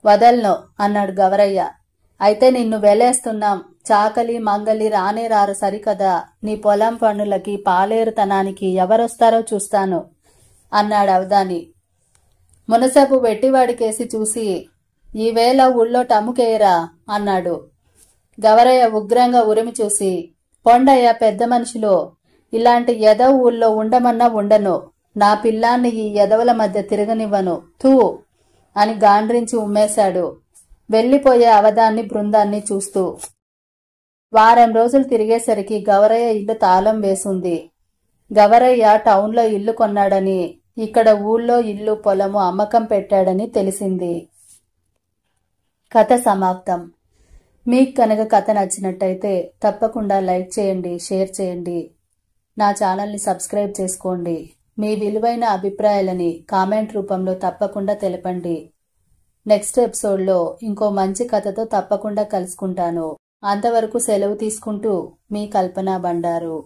వదలను అన్నాడు గవరయ్య. అయితే నిన్ను వెలేస్తున్నాం. చాకలి మంగలి రానే రారు సరికదా, నీ పొలం పనులకి పాలేరుతనానికి ఎవరొస్తారో చూస్తాను అన్నాడు అవధాని. మునసబు వెట్టివాడికేసి చూసి, ఈవేళ ఊళ్ళో టముకేయరా అన్నాడు. గవరయ్య ఉగ్రంగా ఉరిమి చూసి, పొండయ్య పెద్ద మనుషులు, ఇలాంటి ఎదవ ఊళ్ళో ఉండమన్నా ఉండను. నా పిల్లాన్ని ఈ ఎదవల మధ్య తిరగనివ్వను, తూ అని గాండ్రించి ఉమ్మేశాడు. వెళ్లిపోయే అవధాన్ని బృందాన్ని చూస్తూ. వారం రోజులు తిరిగేసరికి గవరయ్య ఇల్లు తాళం వేసుంది. గవరయ్య టౌన్లో ఇల్లు కొన్నాడని, ఇక్కడ ఊళ్ళో ఇల్లు పొలము అమ్మకం పెట్టాడని తెలిసింది. కథ సమాప్తం. మీకు కనుక కథ నచ్చినట్టయితే తప్పకుండా లైక్ చేయండి, షేర్ చేయండి. నా ఛానల్ని సబ్స్క్రైబ్ చేసుకోండి. మీ విలువైన అభిప్రాయాలని కామెంట్ రూపంలో తప్పకుండా తెలపండి. నెక్స్ట్ ఎపిసోడ్లో ఇంకో మంచి కథతో తప్పకుండా కలుసుకుంటాను. అంతవరకు సెలవు తీసుకుంటూ మీ కల్పన బండారు.